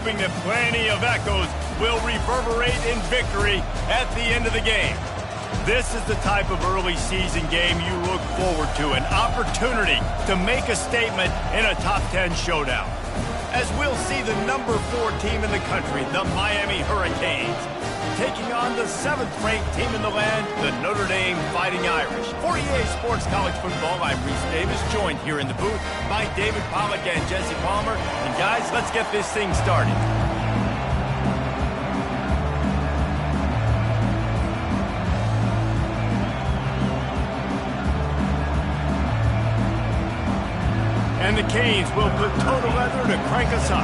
hoping that plenty of echoes will reverberate in victory at the end of the game. This is the type of early season game you look forward to, an opportunity to make a statement in a top 10 showdown. As we'll see the number 4 team in the country, the Miami Hurricanes, taking on the 7th-ranked team in the land, the Notre Dame Fighting Irish. For EA Sports College Football, I'm Reese Davis, joined here in the booth by David Pollack and Jesse Palmer. And guys, let's get this thing started. And the Canes will put total leather to crank us up.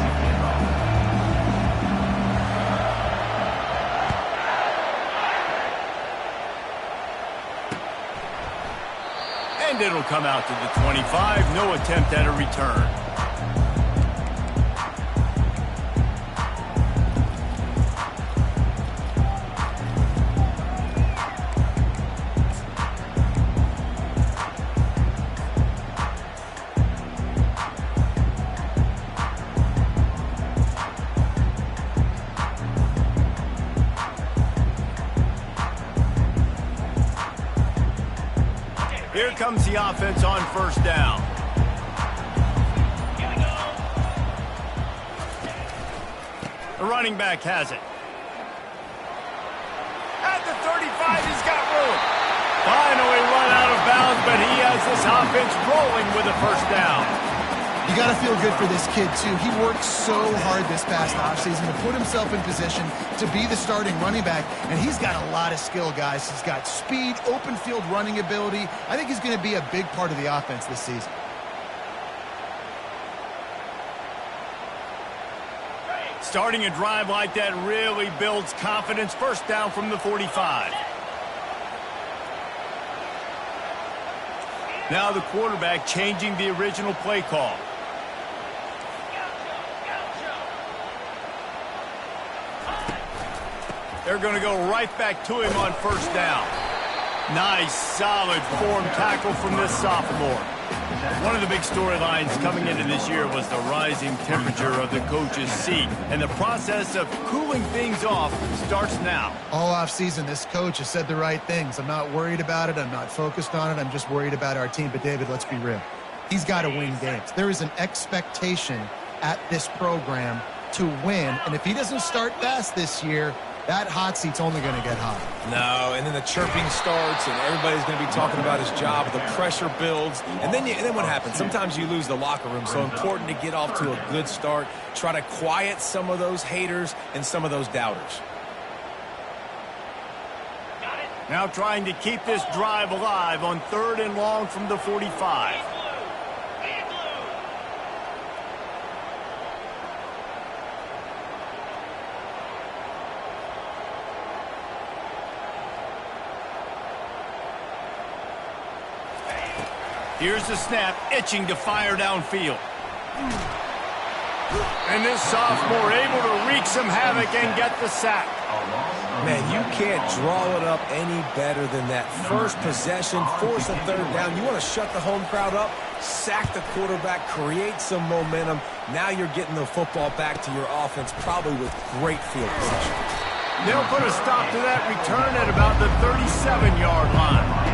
And it'll come out to the 25. No attempt at a return. Here comes the offense on first down. The running back has it. At the 35, he's got room. Finally run out of bounds, but he has this offense rolling with a first down. You got to feel good for this kid, too. He worked so hard this past offseason to put himself in position to be the starting running back, and he's got a lot of skill, guys. He's got speed, open field running ability. I think he's going to be a big part of the offense this season. Starting a drive like that really builds confidence. First down from the 45. Now the quarterback changing the original play call. They're going to go right back to him on first down. Nice, solid form tackle from this sophomore. One of the big storylines coming into this year was the rising temperature of the coach's seat. And the process of cooling things off starts now. All offseason, this coach has said the right things. I'm not worried about it. I'm not focused on it. I'm just worried about our team. But, David, let's be real. He's got to win games. There is an expectation at this program to win. And if he doesn't start fast this year, that hot seat's only going to get hot. No, and then the chirping starts, and everybody's going to be talking about his job. The pressure builds, and then what happens? Sometimes you lose the locker room. So important to get off to a good start. Try to quiet some of those haters and some of those doubters. Now trying to keep this drive alive on 3rd and long from the 45. Here's the snap, itching to fire downfield. And this sophomore able to wreak some havoc and get the sack. Man, you can't draw it up any better than that. First possession, force a 3rd down. You want to shut the home crowd up, sack the quarterback, create some momentum. Now you're getting the football back to your offense, probably with great field position. They'll put a stop to that return at about the 37-yard line.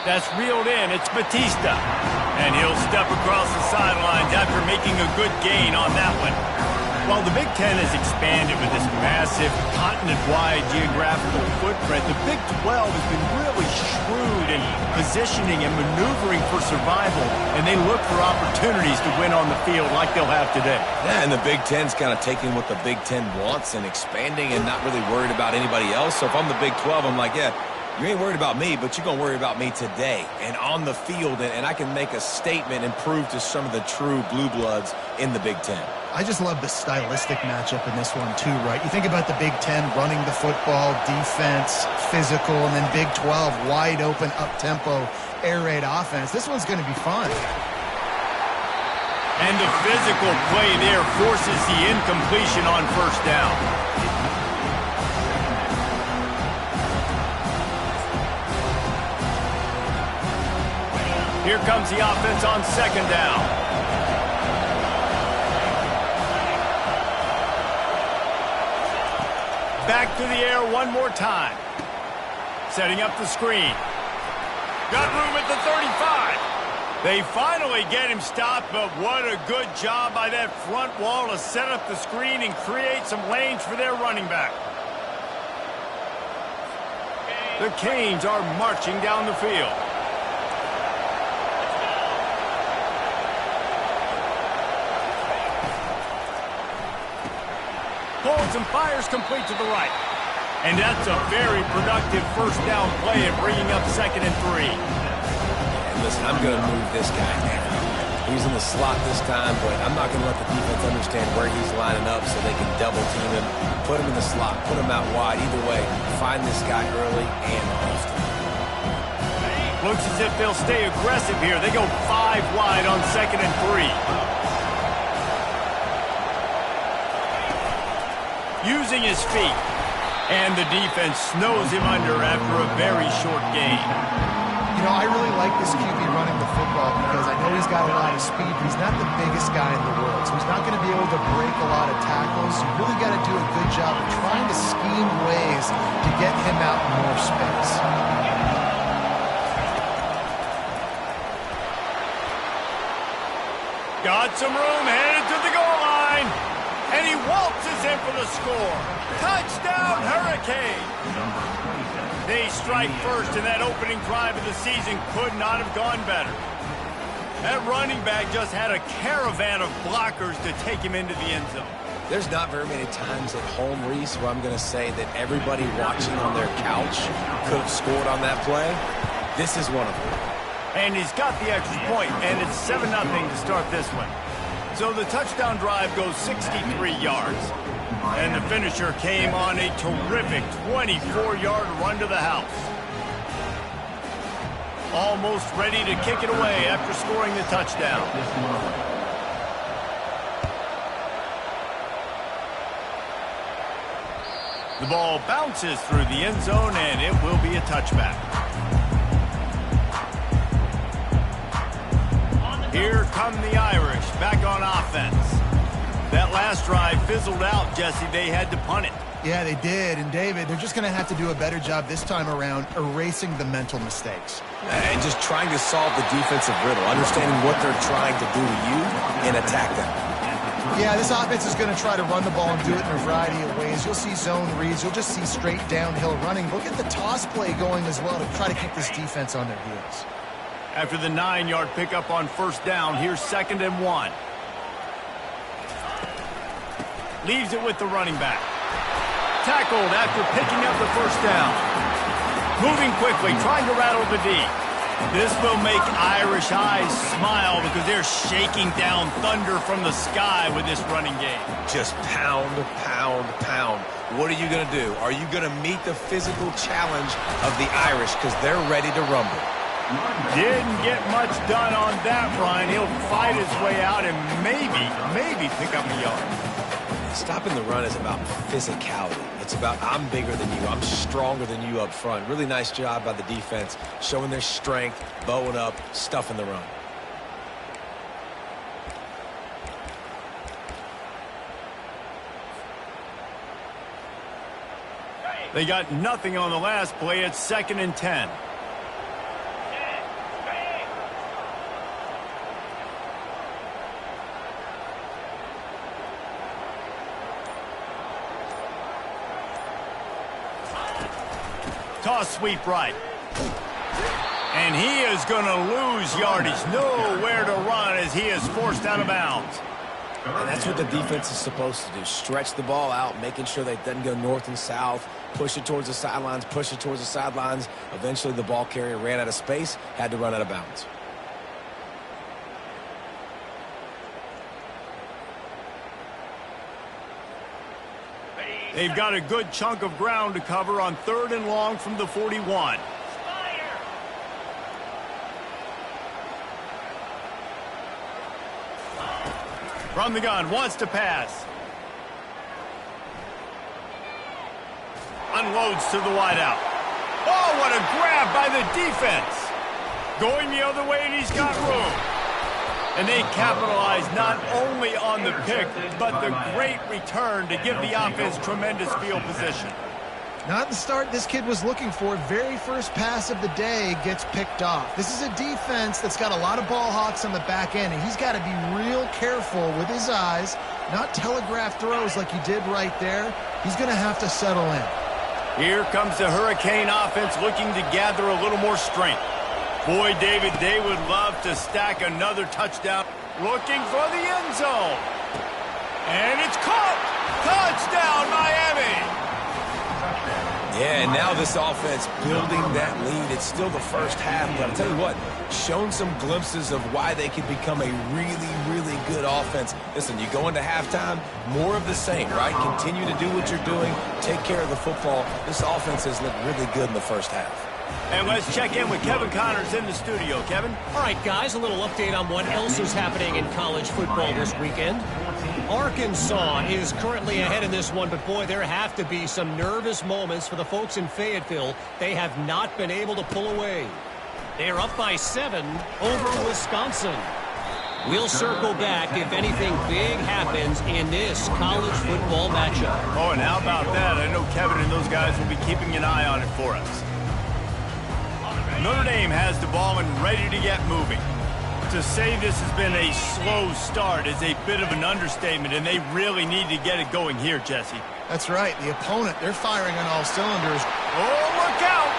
That's reeled in. It's Batista. And he'll step across the sidelines after making a good gain on that one. While the Big Ten has expanded with this massive continent-wide geographical footprint, the Big 12 has been really shrewd in positioning and maneuvering for survival, and they look for opportunities to win on the field like they'll have today. Yeah, and the Big Ten's kind of taking what the Big Ten wants and expanding and not really worried about anybody else. So if I'm the Big 12, I'm like, yeah, you ain't worried about me, but you're going to worry about me today and on the field, and I can make a statement and prove to some of the true blue bloods in the Big Ten. I just love the stylistic matchup in this one too, right? You think about the Big Ten running the football, defense, physical, and then Big 12 wide open, up-tempo, air raid offense. This one's going to be fun. And the physical play there forces the incompletion on first down. Here comes the offense on second down. Back to the air one more time. Setting up the screen. Got room at the 35. They finally get him stopped, but what a good job by that front wall to set up the screen and create some lanes for their running back. The Canes are marching down the field. Holds and fires complete to the right. And that's a very productive first down play and bringing up 2nd and 3. And listen, I'm going to move this guy now. He's in the slot this time, but I'm not going to let the defense understand where he's lining up so they can double team him. Put him in the slot, put him out wide. Either way, find this guy early and often. Looks as if they'll stay aggressive here. They go 5 wide on 2nd and 3. Using his feet. And the defense snows him under after a very short gain. You know, I really like this QB running the football because I know he's got a lot of speed, but he's not the biggest guy in the world. So he's not going to be able to break a lot of tackles. You really got to do a good job of trying to scheme ways to get him out in more space. Got some room, headed to the goal line. And he waltzes in for the score. Touchdown, Hurricane! They strike first, and that opening drive of the season could not have gone better. That running back just had a caravan of blockers to take him into the end zone. There's not very many times at home, Reese, where I'm going to say that everybody watching on their couch could have scored on that play. This is one of them. And he's got the extra point, and it's 7-0 to start this one. So the touchdown drive goes 63 yards. And the finisher came on a terrific 24-yard run to the house. Almost ready to kick it away after scoring the touchdown. The ball bounces through the end zone, and it will be a touchback. Here come the Irish, back on offense. That last drive fizzled out, Jesse. They had to punt it. Yeah, they did. And, David, they're just going to have to do a better job this time around erasing the mental mistakes. And just trying to solve the defensive riddle, understanding what they're trying to do to you and attack them. Yeah, this offense is going to try to run the ball and do it in a variety of ways. You'll see zone reads. You'll just see straight downhill running. We'll get the toss play going as well to try to keep this defense on their heels. After the 9-yard pickup on first down, here's 2nd and 1. Leaves it with the running back. Tackled after picking up the first down. Moving quickly, trying to rattle the D. This will make Irish eyes smile because they're shaking down thunder from the sky with this running game. Just pound, pound, pound. What are you going to do? Are you going to meet the physical challenge of the Irish because they're ready to rumble? Didn't get much done on that run. He'll fight his way out and maybe pick up a yard. Stopping the run is about physicality. It's about I'm bigger than you. I'm stronger than you up front. Really nice job by the defense, showing their strength, bowing up, stuffing the run. They got nothing on the last play. It's 2nd and 10. Toss sweep right. And he is going to lose yardage. Nowhere to run as he is forced out of bounds. And that's what the defense is supposed to do. Stretch the ball out, making sure they doesn't go north and south. Push it towards the sidelines, push it towards the sidelines. Eventually the ball carrier ran out of space, had to run out of bounds. They've got a good chunk of ground to cover on 3rd and long from the 41. From the gun, wants to pass. Unloads to the wideout. Oh, what a grab by the defense. Going the other way, and he's got room. And they capitalize not only on the pick, but the great return to give the offense tremendous field position. Not the start this kid was looking for. Very first pass of the day gets picked off. This is a defense that's got a lot of ball hawks on the back end, and he's got to be real careful with his eyes, not telegraph throws like he did right there. He's going to have to settle in. Here comes the Hurricane offense looking to gather a little more strength. Boy, David, they would love to stack another touchdown. Looking for the end zone. And it's caught. Touchdown, Miami. Yeah, and now this offense building that lead. It's still the first half, but I'll tell you what, shown some glimpses of why they could become a really, really good offense. Listen, you go into halftime, more of the same, right? Continue to do what you're doing, take care of the football. This offense has looked really good in the first half. And let's check in with Kevin Connors in the studio. Kevin? All right, guys, a little update on what else is happening in college football this weekend. Arkansas is currently ahead in this one, but boy, there have to be some nervous moments for the folks in Fayetteville. They have not been able to pull away. They are up by 7 over Wisconsin. We'll circle back if anything big happens in this college football matchup. Oh, and how about that? I know Kevin and those guys will be keeping an eye on it for us. Notre Dame has the ball and ready to get moving. To say this has been a slow start is a bit of an understatement, and they really need to get it going here, Jesse. That's right. The opponent, they're firing on all cylinders. Oh, look out!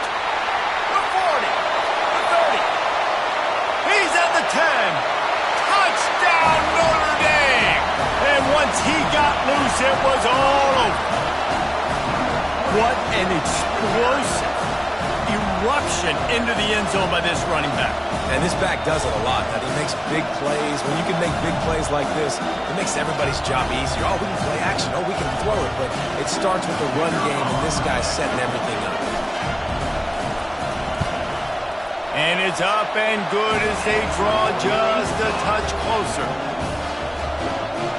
The 40, the 30. He's at the 10. Touchdown, Notre Dame! And once he got loose, it was all over. What an explosive eruption into the end zone by this running back. And this back does it a lot. That he makes big plays. When you can make big plays like this, it makes everybody's job easier. Oh, we can play action. Oh, we can throw it. But it starts with the run game, and this guy's setting everything up. And it's up and good as they draw just a touch closer.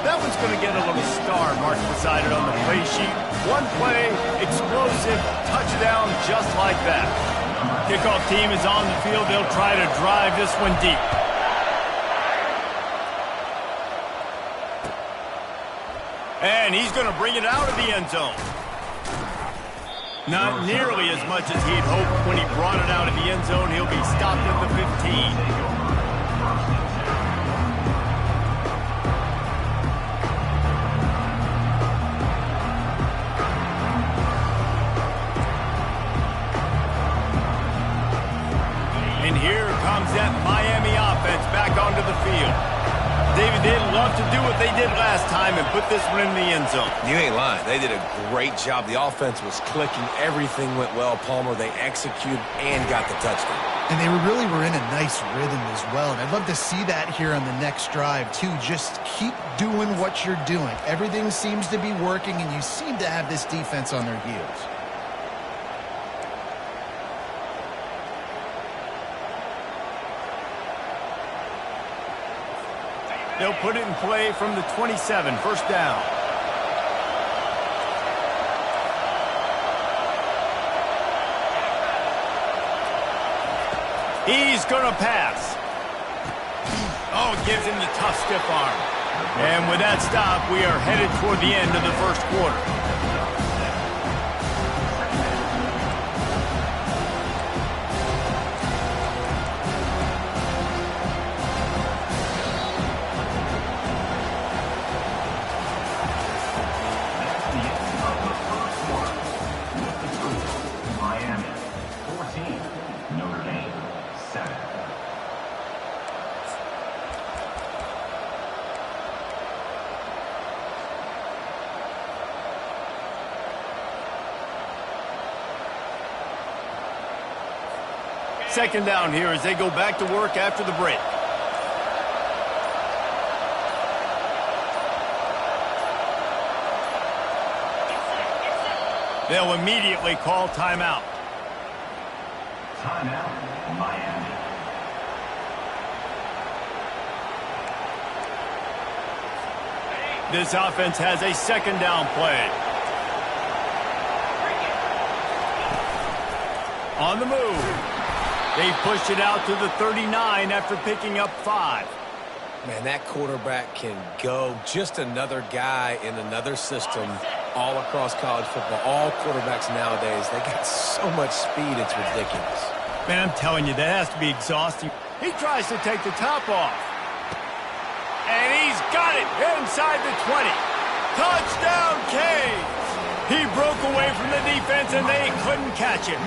That one's going to get a little star marked beside it on the play sheet. One play, explosive, touchdown just like that. Kickoff team is on the field. They'll try to drive this one deep. And he's going to bring it out of the end zone. Not nearly as much as he'd hoped when he brought it out of the end zone. He'll be stopped at the 15. And here comes that Miami offense back onto the field. David, they'd love to do what they did last time and put this one in the end zone. You ain't lying. They did a great job. The offense was clicking. Everything went well, Palmer. They executed and got the touchdown. And they really were in a nice rhythm as well. And I'd love to see that here on the next drive, too. Just keep doing what you're doing. Everything seems to be working, and you seem to have this defense on their heels. They'll put it in play from the 27, first down. He's going to pass. Oh, gives him the tough, stiff arm. And with that stop, we are headed toward the end of the first quarter. Second down here as they go back to work after the break. They'll immediately call timeout. Timeout, Miami. This offense has a second down play. On the move. They pushed it out to the 39 after picking up 5. Man, that quarterback can go. Just another guy in another system all across college football. All quarterbacks nowadays, they got so much speed, it's ridiculous. Man, I'm telling you, that has to be exhausting. He tries to take the top off. And he's got it inside the 20. Touchdown, Canes! He broke away from the defense, and they couldn't catch him.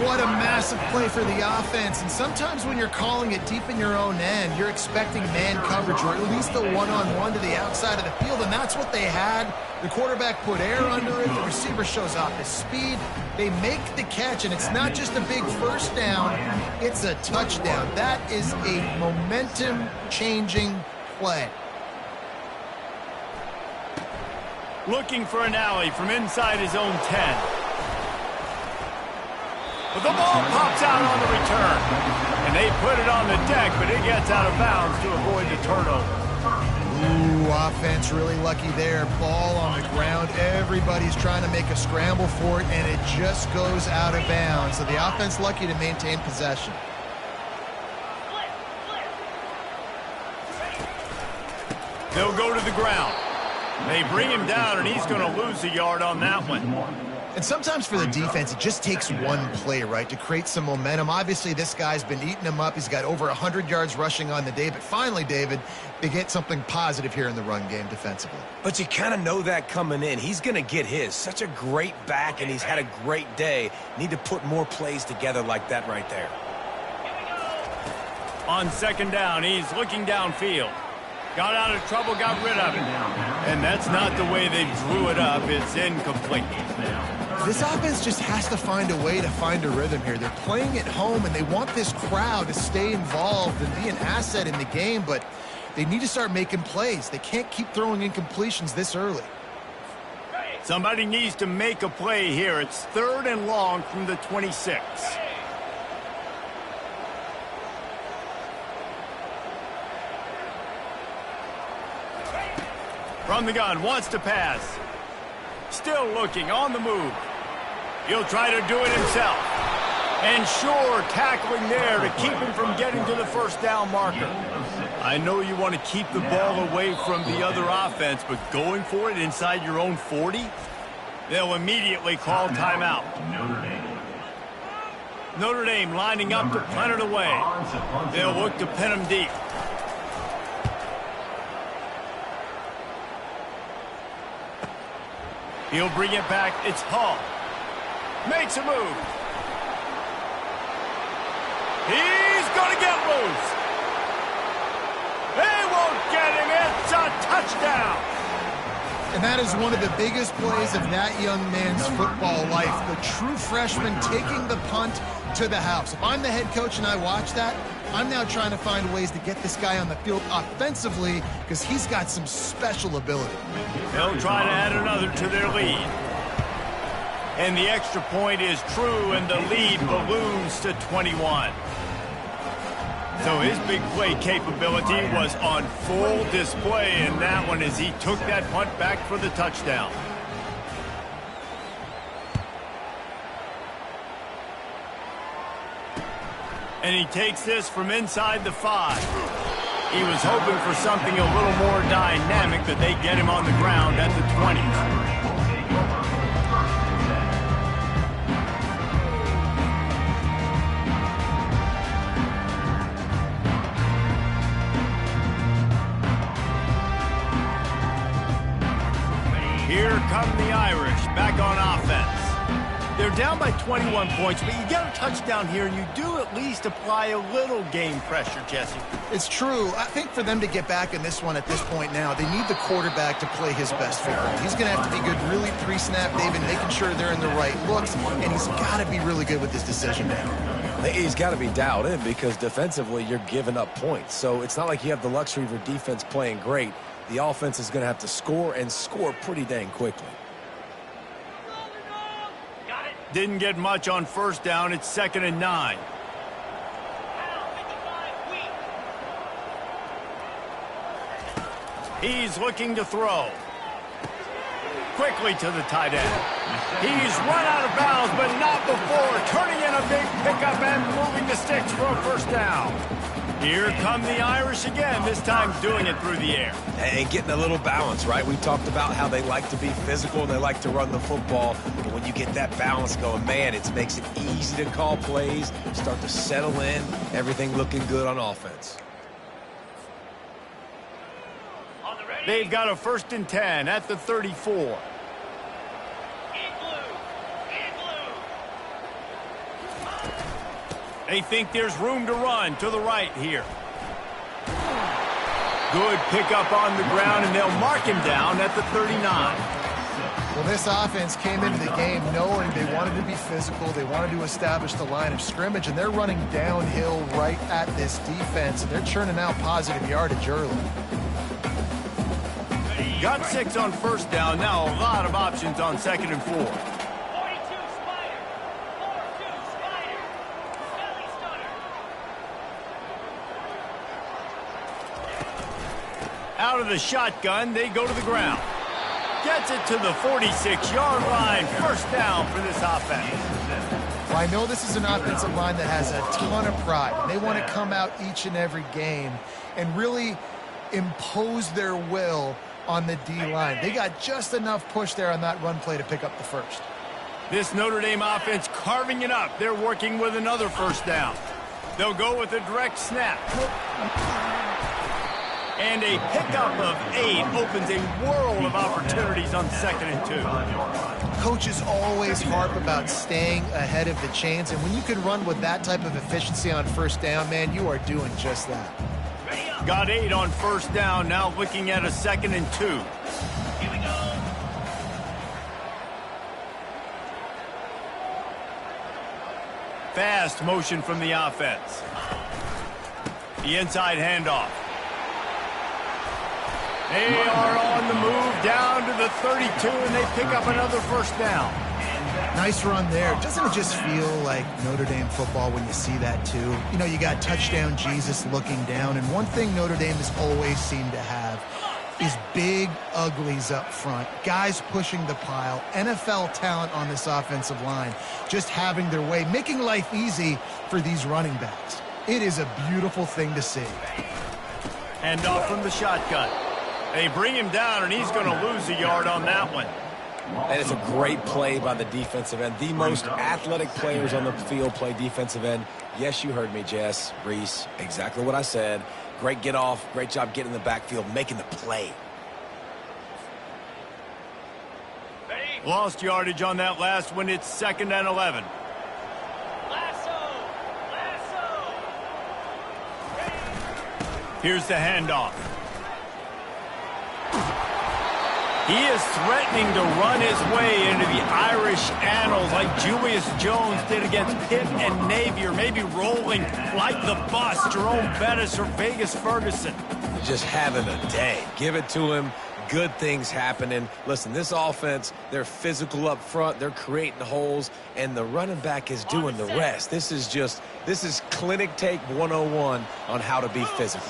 What a massive play for the offense. And sometimes when you're calling it deep in your own end, you're expecting man coverage or at least the one-on-one to the outside of the field, and that's what they had. The quarterback put air under it. The receiver shows off his speed. They make the catch, and it's not just a big first down. It's a touchdown. That is a momentum-changing play. Looking for an alley from inside his own 10. But the ball pops out on the return. And they put it on the deck, but it gets out of bounds to avoid the turnover. Ooh, offense really lucky there. Ball on the ground. Everybody's trying to make a scramble for it, and it just goes out of bounds. So the offense lucky to maintain possession. They'll go to the ground. They bring him down, and he's going to lose a yard on that one. And sometimes for the defense, it just takes one play, right, to create some momentum. Obviously, this guy's been eating him up. He's got over 100 yards rushing on the day. But finally, David, they get something positive here in the run game defensively. But you kind of know that coming in. He's going to get his. Such a great back, and he's had a great day. Need to put more plays together like that right there. On second down, he's looking downfield. Got out of trouble, got rid of it. And that's not the way they drew it up. It's incomplete. This offense just has to find a way to find a rhythm here. They're playing at home, and they want this crowd to stay involved and be an asset in the game, but they need to start making plays. They can't keep throwing incompletions this early. Somebody needs to make a play here. It's 3rd and long from the 26. From the gun, wants to pass. Still looking, on the move. He'll try to do it himself. And sure, tackling there to keep him from getting to the first down marker. I know you want to keep the ball away from the other offense, but going for it inside your own 40? They'll immediately call timeout. Notre Dame lining up to punt it away. They'll look to pin him deep. He'll bring it back. It's Hall. Makes a move. He's going to get loose. They won't get him. It's a touchdown. And that is one of the biggest plays of that young man's football life. The true freshman taking the punt to the house. If I'm the head coach and I watch that, I'm now trying to find ways to get this guy on the field offensively because he's got some special ability. They'll try to add another to their lead. And the extra point is true, and the lead balloons to 21. So his big play capability was on full display in that one as he took that punt back for the touchdown. And he takes this from inside the 5. He was hoping for something a little more dynamic, but they get him on the ground at the 20. Here come the Irish back on offense. They're down by 21 points, but you get a touchdown here, and you do at least apply a little game pressure, Jesse. It's true. I think for them to get back in this one at this point now, they need the quarterback to play his best football. He's going to have to be good really pre-snap, David, making sure they're in the right looks, and he's got to be really good with his decision now. He's got to be dialed in because defensively you're giving up points. So it's not like you have the luxury of your defense playing great. The offense is going to have to score and score pretty dang quickly. Didn't get much on first down. It's 2nd and 9. He's looking to throw. Quickly to the tight end. He's run out of bounds, but not before. Turning in a big pickup and moving the sticks for a first down. Here come the Irish again, this time doing it through the air. And getting a little balance, right? We talked about how they like to be physical and they like to run the football. But when you get that balance going, man, it makes it easy to call plays, start to settle in, everything looking good on offense. They've got a 1st and 10 at the 34. They think there's room to run to the right here. Good pickup on the ground, and they'll mark him down at the 39. Well, this offense came into the game knowing they wanted to be physical. They wanted to establish the line of scrimmage, and they're running downhill right at this defense, and they're churning out positive yardage early. Got 6 on first down. Now a lot of options on 2nd and 4. 42 Spider. 4-2 Spider. Belly stunner. Out of the shotgun, they go to the ground. Gets it to the 46-yard line. First down for this offense. Well, I know this is an offensive line that has a ton of pride. They want to come out each and every game and really impose their will on the D-line. They got just enough push there on that run play to pick up the first. This Notre Dame offense carving it up. They're working with another first down. They'll go with a direct snap. And a pickup of 8 opens a world of opportunities on 2nd and 2. Coaches always harp about staying ahead of the chains, and when you can run with that type of efficiency on first down, man, you are doing just that. Got 8 on first down, now looking at a 2nd and 2. Here we go. Fast motion from the offense. The inside handoff. They are on the move down to the 32, and they pick up another first down. Nice run there. Doesn't it just feel like Notre Dame football when you see that too? You know, you got touchdown Jesus looking down, and one thing Notre Dame has always seemed to have is big uglies up front, guys pushing the pile, NFL talent on this offensive line, just having their way, making life easy for these running backs. It is a beautiful thing to see. Hand off from the shotgun. They bring him down, and he's going to lose a yard on that one. And it's a great play by the defensive end. The most athletic players on the field play defensive end. Yes, you heard me, Jess, Reese, exactly what I said. Great get off, great job getting in the backfield, making the play. Lost yardage on that last one. It's 2nd and 11. Here's the handoff. He is threatening to run his way into the Irish annals like Julius Jones did against Pitt and Navy, or maybe rolling like the bus, Jerome Bettis or Vegas Ferguson. Just having a day. Give it to him. Good things happening. Listen, this offense, they're physical up front. They're creating holes, and the running back is doing the rest. This is clinic take 101 on how to be physical.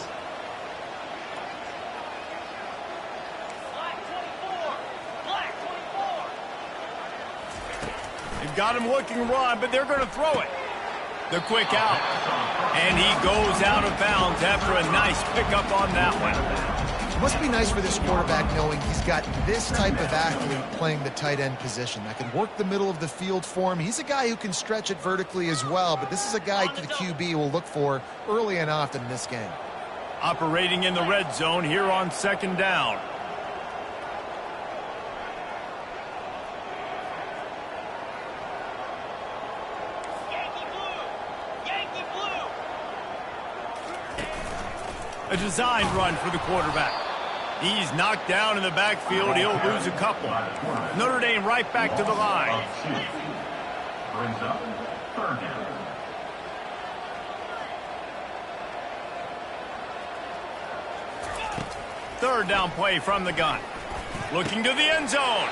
Got him looking run, but they're going to throw it. The quick out. And he goes out of bounds after a nice pickup on that one. It must be nice for this quarterback knowing he's got this type of athlete playing the tight end position that can work the middle of the field for him. He's a guy who can stretch it vertically as well, but this is a guy the QB will look for early and often in this game. Operating in the red zone here on 2nd down. A designed run for the quarterback. He's knocked down in the backfield. He'll lose a couple. Notre Dame right back to the line. Brings up 3rd down. Third down play from the gun. Looking to the end zone.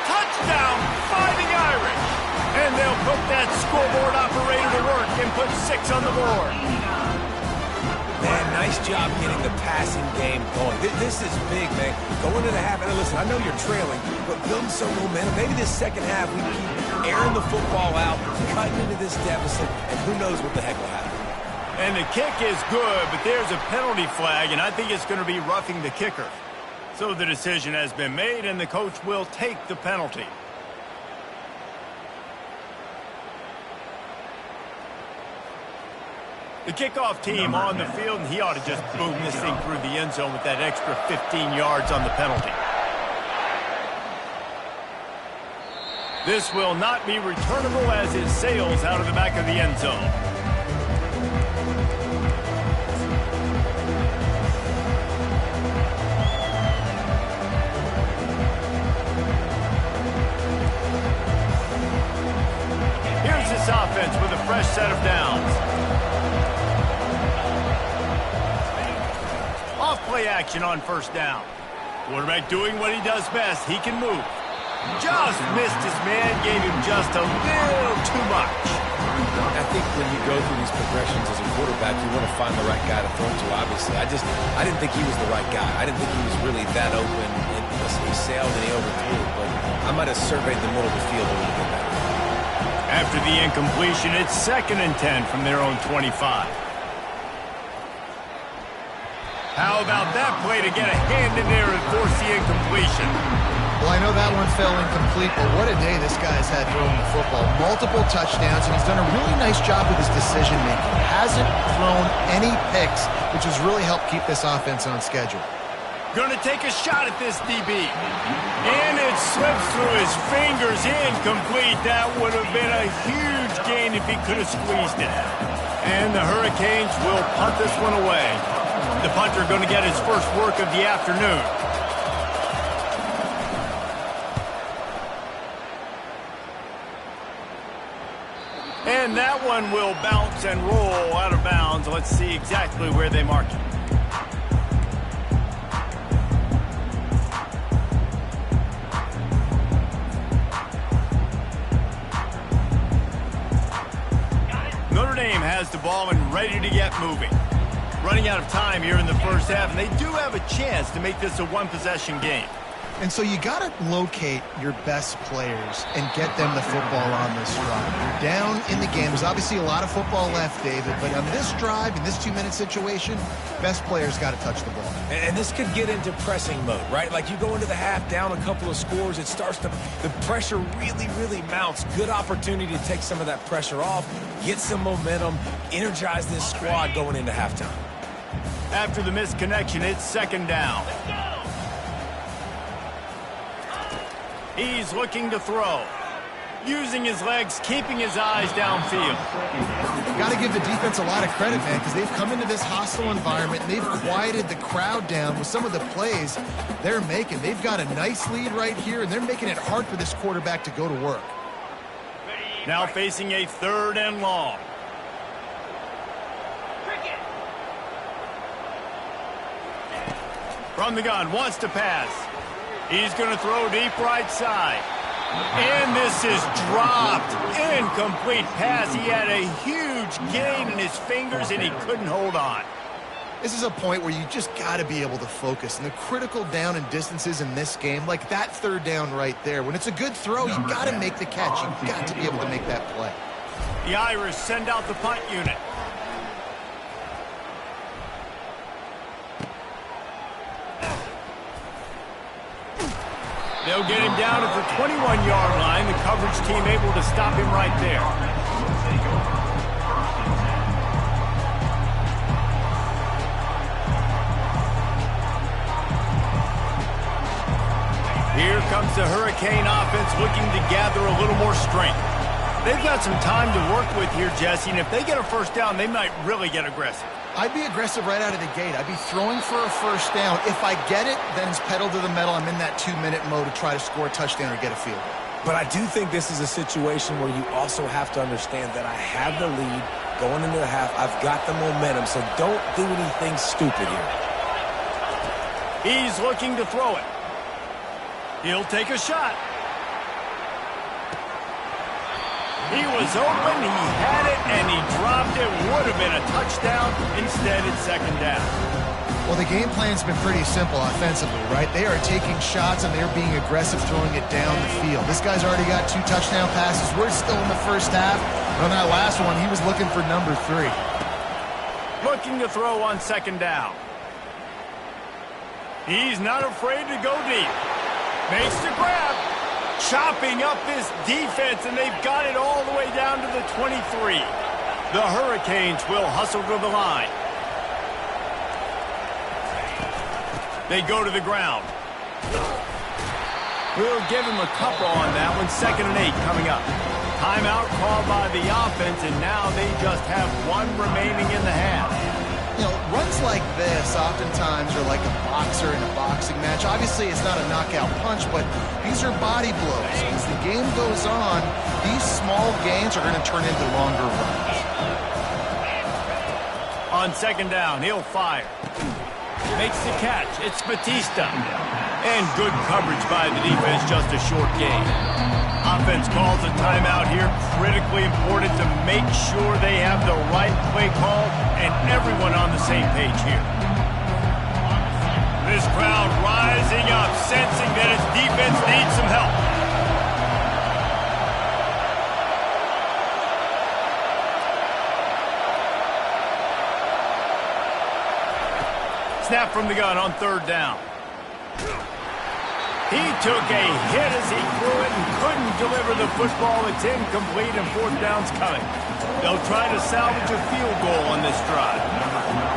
Touchdown, Fighting Irish. And they'll put that scoreboard operator to work and put 6 on the board. Man, nice job getting the passing game going. This is big, man. Going into the half, and listen, I know you're trailing, but building some momentum. Maybe this second half we keep airing the football out, cutting into this deficit, and who knows what the heck will happen. And the kick is good, but there's a penalty flag, and I think it's going to be roughing the kicker. So the decision has been made, and the coach will take the penalty. The kickoff team on the field, and he ought to just boom this thing through the end zone with that extra 15 yards on the penalty. This will not be returnable as it sails out of the back of the end zone. Here's this offense with a fresh set of downs. Off-play action on first down. Quarterback doing what he does best. He can move. Just missed his man, gave him just a little too much. I think when you go through these progressions as a quarterback, you want to find the right guy to throw to, obviously. I didn't think he was the right guy. I didn't think he was really that open. And listen, he sailed and he overthrew it, but I might have surveyed the middle of the field a little bit better. After the incompletion, it's 2nd and 10 from their own 25. How about that play to get a hand in there and force the incompletion? Well, I know that one fell incomplete, but what a day this guy's had throwing the football. Multiple touchdowns, and he's done a really nice job with his decision-making. Hasn't thrown any picks, which has really helped keep this offense on schedule. Going to take a shot at this DB. And it slips through his fingers, incomplete. That would have been a huge gain if he could have squeezed it. And the Hurricanes will punt this one away. The punter going to get his first work of the afternoon. And that one will bounce and roll out of bounds. Let's see exactly where they mark it. Notre Dame has the ball and ready to get moving. Running out of time here in the first half, and they do have a chance to make this a one-possession game. And so you got to locate your best players and get them the football on this drive. You're down in the game. There's obviously a lot of football left, David, but on this drive, in this 2-minute situation, best players got to touch the ball. And this could get into pressing mode, right? Like you go into the half down a couple of scores, it starts to, the pressure really, really mounts. Good opportunity to take some of that pressure off, get some momentum, energize this squad going into halftime. After the missed connection, it's 2nd down. He's looking to throw. Using his legs, keeping his eyes downfield. Got to give the defense a lot of credit, man, because they've come into this hostile environment and they've quieted the crowd down with some of the plays they're making. They've got a nice lead right here, and they're making it hard for this quarterback to go to work. Now facing a 3rd and long. From the gun, wants to pass. He's going to throw deep right side. And this is dropped. Incomplete pass. He had a huge gain in his fingers, and he couldn't hold on. This is a point where you just got to be able to focus. And the critical down and distances in this game, like that 3rd down right there, when it's a good throw, you got to make the catch. You've got to be able to make that play. The Irish send out the punt unit. They'll get him down at the 21-yard line. The coverage team able to stop him right there. Here comes the Hurricane offense looking to gather a little more strength. They've got some time to work with here, Jesse, and if they get a first down, they might really get aggressive. I'd be aggressive right out of the gate. I'd be throwing for a first down. If I get it, then it's pedal to the metal. I'm in that 2-minute mode to try to score a touchdown or get a field goal. But I do think this is a situation where you also have to understand that I have the lead going into the half. I've got the momentum, so don't do anything stupid here. He's looking to throw it. He'll take a shot. He was open, he had it, and he dropped it. Would have been a touchdown. Instead, it's second down. Well, the game plan's been pretty simple offensively, right? They are taking shots and they're being aggressive throwing it down the field. This guy's already got 2 touchdown passes. We're still in the first half. On that last one, he was looking for number 3. Looking to throw on second down. He's not afraid to go deep. Makes the grab. Chopping up this defense, and they've got it all the way down to the 23. The Hurricanes will hustle to the line. They go to the ground. We'll give him a couple on that one. 2nd and 8 coming up. Timeout called by the offense, and now they just have 1 remaining in the half. You know, runs like this oftentimes are like a boxer in a boxing match. Obviously, it's not a knockout punch, but these are body blows. As the game goes on, these small gains are going to turn into longer runs. On second down, he'll fire. Makes the catch. It's Batista. And good coverage by the defense, just a short gain. Offense calls a timeout here. Critically important to make sure they have the right play call and everyone on the same page here. This crowd rising up, sensing that its defense needs some help. Snap from the gun on third down. He took a hit as he threw it and couldn't deliver the football. It's incomplete and 4th down's coming. They'll try to salvage a field goal on this drive.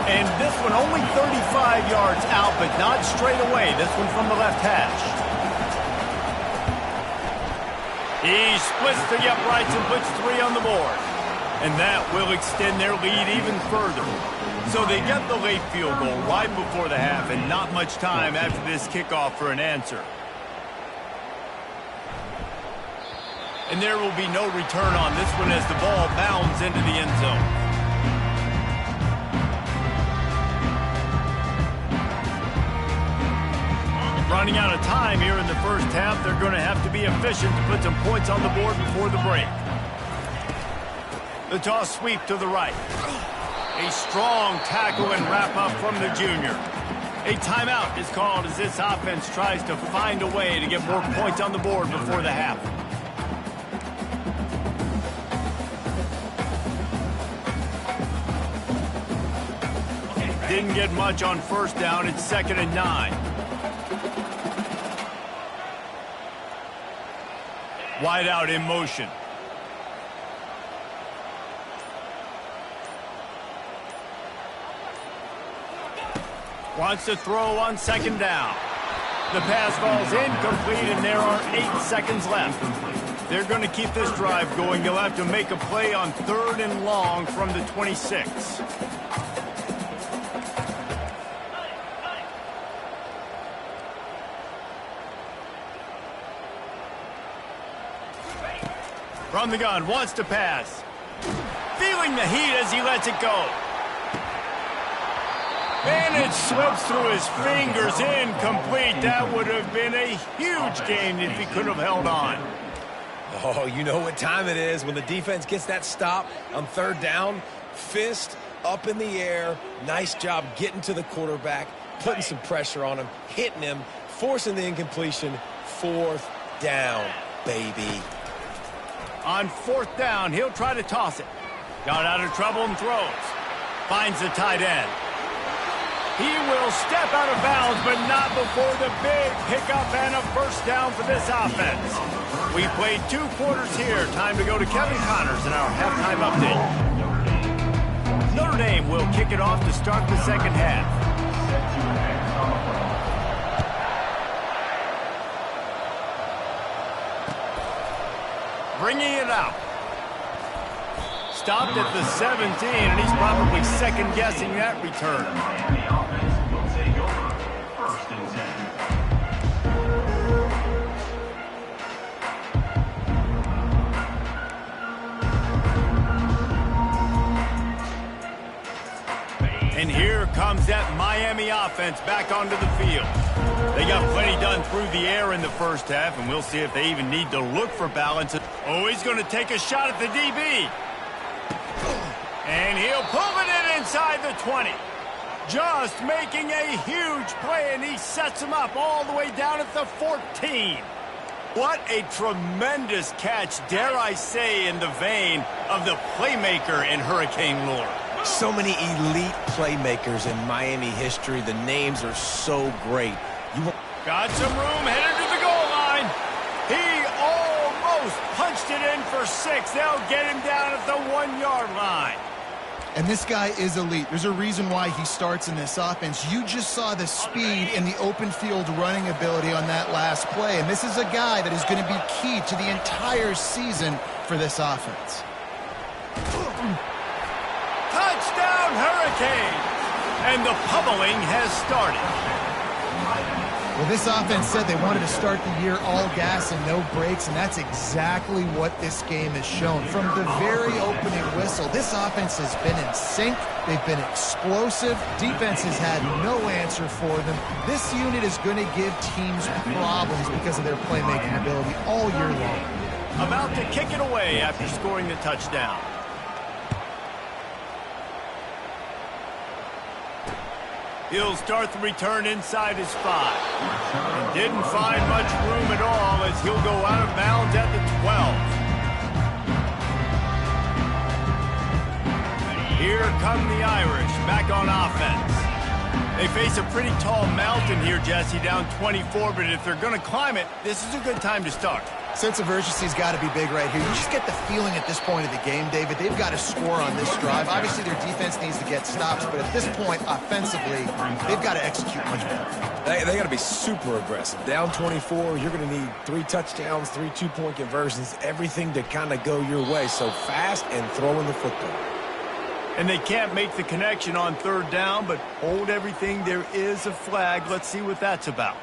And this one only 35 yards out, but not straight away. This one from the left hash. He splits the uprights and puts 3 on the board. And that will extend their lead even further. So they get the late field goal right before the half, and not much time after this kickoff for an answer. And there will be no return on this one as the ball bounds into the end zone. Running out of time here in the first half, they're going to have to be efficient to put some points on the board before the break. The toss sweep to the right. A strong tackle and wrap up from the junior. A timeout is called as this offense tries to find a way to get more points on the board before the half. Didn't get much on first down. It's 2nd and 9. Wide out in motion. Wants to throw on second down. The pass falls incomplete, and there are 8 seconds left. They're going to keep this drive going. They'll have to make a play on 3rd and long from the 26. From the gun, wants to pass. Feeling the heat as he lets it go. And it slips through his fingers, incomplete. That would have been a huge gain if he could have held on. Oh, you know what time it is when the defense gets that stop on 3rd down. Fist up in the air. Nice job getting to the quarterback, putting some pressure on him, hitting him, forcing the incompletion. 4th down, baby. On 4th down, he'll try to toss it. Got out of trouble and throws. Finds the tight end. He will step out of bounds, but not before the big pickup and a first down for this offense. We played 2 quarters here. Time to go to Kevin Connors in our halftime update. Notre Dame will kick it off to start the second half. Bringing it out. Stopped at the 17, and he's probably second-guessing that return. Miami offense will take over 1st and 10. And here comes that Miami offense back onto the field. They got plenty done through the air in the first half, and we'll see if they even need to look for balance. Oh, he's going to take a shot at the DB. And he'll pull it in inside the 20. Just making a huge play, and he sets him up all the way down at the 14. What a tremendous catch, dare I say, in the vein of the playmaker in Hurricane lore. So many elite playmakers in Miami history. The names are so great. Got some room, headed to the goal line. He almost punched it in for 6. They'll get him down at the 1-yard line. And this guy is elite. There's a reason why he starts in this offense. You just saw the speed and the open field running ability on that last play. And this is a guy that is going to be key to the entire season for this offense. Touchdown, Hurricanes! And the pummeling has started. Well, this offense said they wanted to start the year all gas and no brakes, and that's exactly what this game has shown. From the very opening whistle, this offense has been in sync. They've been explosive. Defense has had no answer for them. This unit is going to give teams problems because of their playmaking ability all year long. About to kick it away after scoring the touchdown. He'll start the return inside his 5. And didn't find much room at all as he'll go out of bounds at the 12. Here come the Irish back on offense. They face a pretty tall mountain here, Jesse, down 24, but if they're going to climb it, this is a good time to start. Sense of urgency's got to be big right here. You just get the feeling at this point of the game, David, they've got to score on this drive. Obviously, their defense needs to get stops, but at this point, offensively, they've got to execute much better. They got to be super aggressive. Down 24, you're going to need 3 touchdowns, 3 two-point conversions, everything to kind of go your way. So fast and throwing the football. And they can't make the connection on 3rd down, but hold everything. There is a flag. Let's see what that's about.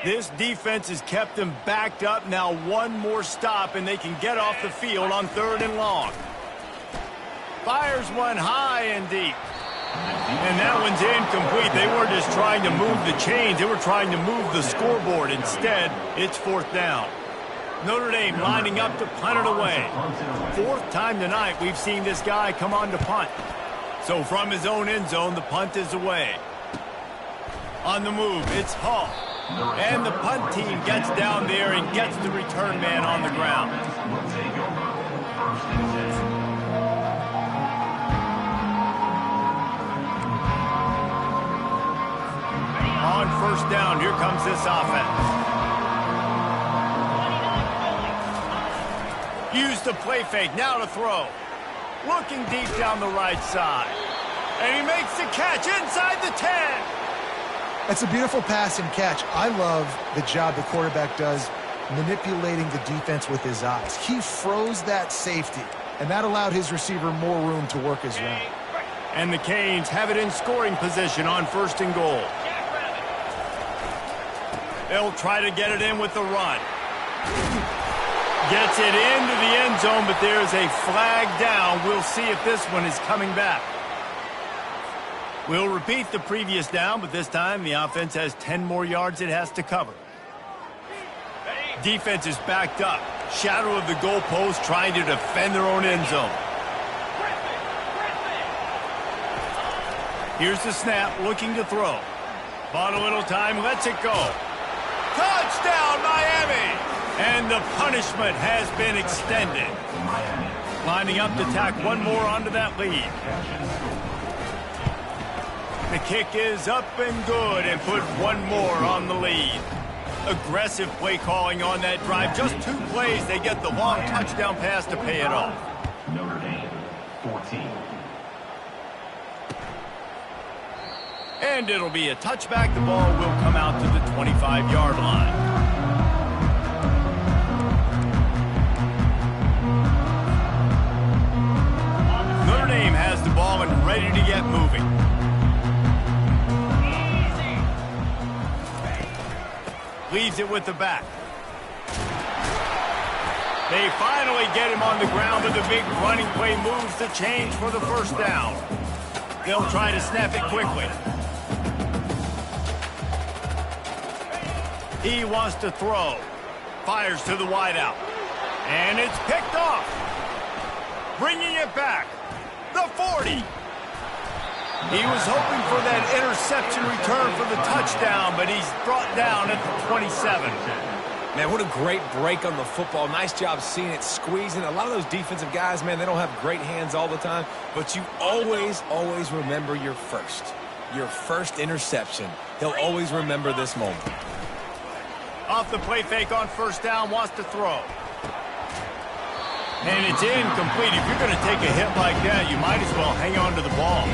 This defense has kept them backed up. Now one more stop, and they can get off the field on 3rd and long. Fires one high and deep. And that one's incomplete. They weren't just trying to move the chains. They were trying to move the scoreboard. Instead, it's 4th down. Notre Dame lining up to punt it away. 4th time tonight we've seen this guy come on to punt. So from his own end zone, the punt is away. On the move, it's Hall. And the punt team gets down there and gets the return man on the ground. On 1st down, here comes this offense. Use the play fake, now to throw. Looking deep down the right side. And he makes the catch inside the 10. That's a beautiful pass and catch. I love the job the quarterback does manipulating the defense with his eyes. He froze that safety, and that allowed his receiver more room to work his route. And the Canes have it in scoring position on 1st and goal. They'll try to get it in with the run. Gets it into the end zone, but there's a flag down. We'll see if this one is coming back. We'll repeat the previous down, but this time the offense has 10 more yards it has to cover. Defense is backed up. Shadow of the goalpost trying to defend their own end zone. Here's the snap, looking to throw. Bought a little time, lets it go. Touchdown, Miami! And the punishment has been extended. Lining up to tack one more onto that lead. The kick is up and good and put one more on the lead. Aggressive play calling on that drive. Just 2 plays, they get the long touchdown pass to pay it off. Notre Dame, 14. And it'll be a touchback. The ball will come out to the 25-yard line. Notre Dame has the ball and ready to get moving. Leaves it with the back. They finally get him on the ground, but the big running play moves the change for the first down. They'll try to snap it quickly. He wants to throw. Fires to the wideout. And it's picked off. Bringing it back. The 40. He was hoping for that interception return for the touchdown, but he's brought down at the 27. Man, what a great break on the football. Nice job seeing it squeezing. A lot of those defensive guys, man, they don't have great hands all the time, but you always, always remember your first interception. He'll always remember this moment. Off the play fake on first down, wants to throw. And it's incomplete. If you're going to take a hit like that, you might as well hang on to the ball.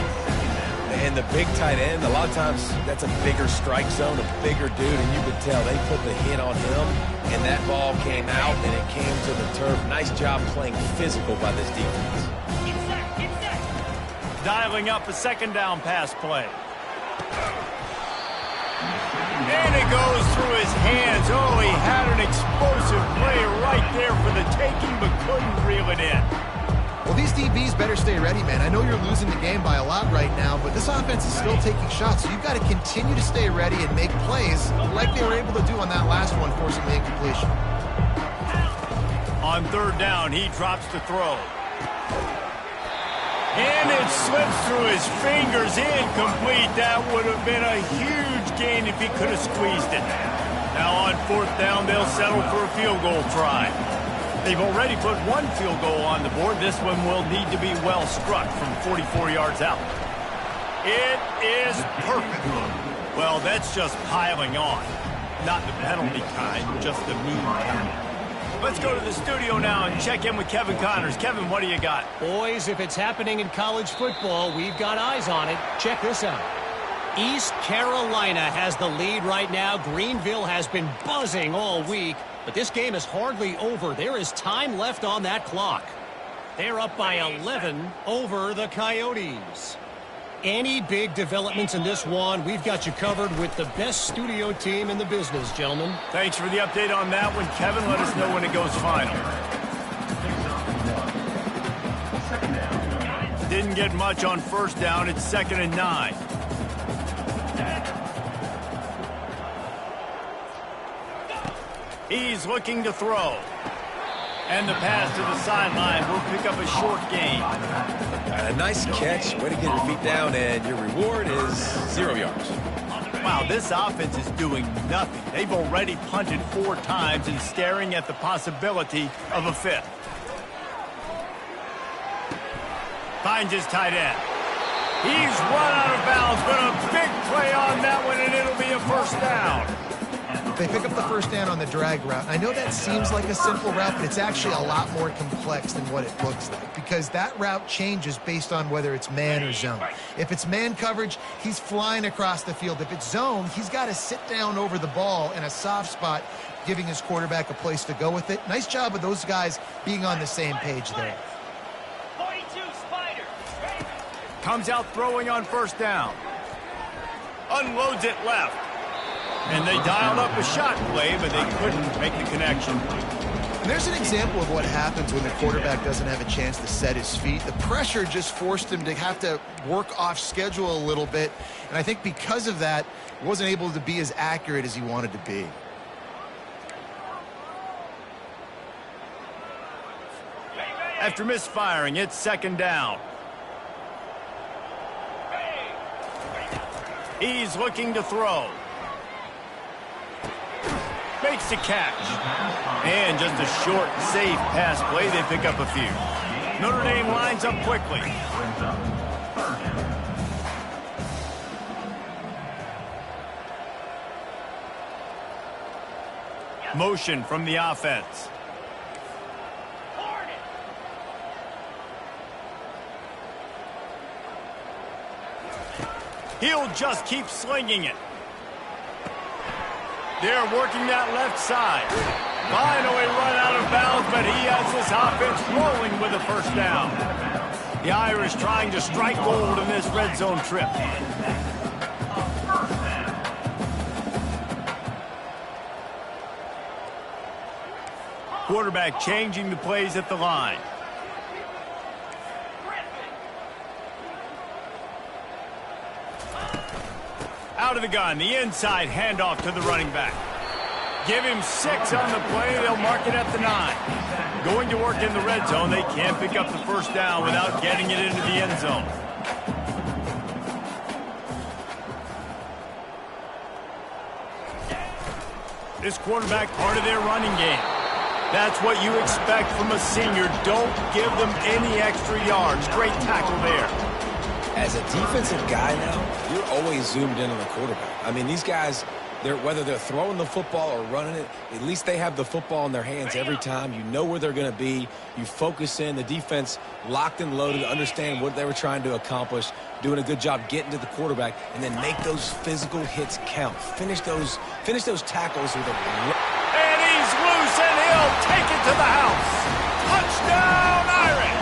And the big tight end, a lot of times that's a bigger strike zone, a bigger dude, and you could tell they put the hit on him, and that ball came out, and it came to the turf. Nice job playing physical by this defense. Get set. Dialing up a second down pass play. And it goes through his hands. Oh, he had an explosive play right there for the taking, but couldn't reel it in. Well, these DBs better stay ready, man. I know you're losing the game by a lot right now, but this offense is still taking shots, so you've got to continue to stay ready and make plays like they were able to do on that last one, forcing the incompletion. On third down, he drops to throw. And it slips through his fingers, incomplete. That would have been a huge gain if he could have squeezed it. Now on fourth down, they'll settle for a field goal try. They've already put one field goal on the board. This one will need to be well struck from 44 yards out. It is perfect. Well, that's just piling on. Not the penalty kind, just the mean kind. Let's go to the studio now and check in with Kevin Connors. Kevin, what do you got? Boys, if it's happening in college football, we've got eyes on it. Check this out. East Carolina has the lead right now. Greenville has been buzzing all week, but this game is hardly over. There is time left on that clock. They're up by 11 over the Coyotes. Any big developments in this one, we've got you covered with the best studio team in the business, gentlemen. Thanks for the update on that one, Kevin. Let us know when it goes final. Didn't get much on first down. It's 2nd and 9. He's looking to throw. And the pass to the sideline will pick up a short gain. A nice catch. Way to get your feet down, and your reward is 0 yards. Wow, this offense is doing nothing. They've already punted 4 times and staring at the possibility of a 5th. Finds his tight end. He's run out of bounds, but a big play on that one, and it'll be a first down. They pick up the first down on the drag route. I know that seems like a simple route, but it's actually a lot more complex than what it looks like, because that route changes based on whether it's man or zone. If it's man coverage, he's flying across the field. If it's zone, he's got to sit down over the ball in a soft spot, giving his quarterback a place to go with it. Nice job of those guys being on the same page there. 42 Spider. Comes out throwing on first down. Unloads it left. And they dialed up a shot play, but they couldn't make the connection. And there's an example of what happens when the quarterback doesn't have a chance to set his feet. The pressure just forced him to have to work off schedule a little bit. And I think because of that, wasn't able to be as accurate as he wanted to be. After misfiring, it's 2nd down. He's looking to throw. Makes the catch. And just a short, safe pass play. They pick up a few. Notre Dame lines up quickly. Motion from the offense. He'll just keep slinging it. They're working that left side. Finally run out of bounds, but he has this offense rolling with a first down. The Irish trying to strike gold in this red zone trip. Quarterback changing the plays at the line. Out of the gun, the inside handoff to the running back. Give him 6 on the play. They'll mark it at the 9. Going to work in the red zone. They can't pick up the first down without getting it into the end zone. This quarterback part of their running game. That's what you expect from a senior. Don't give them any extra yards. Great tackle there. As a defensive guy now, you're always zoomed in on the quarterback. I mean, these guys, whether they're throwing the football or running it, at least they have the football in their hands every time. You know where they're going to be. You focus in. The defense locked and loaded, understand what they were trying to accomplish, doing a good job getting to the quarterback, and then make those physical hits count. Finish those tackles with a... And he's loose, and he'll take it to the house. Touchdown, Irish!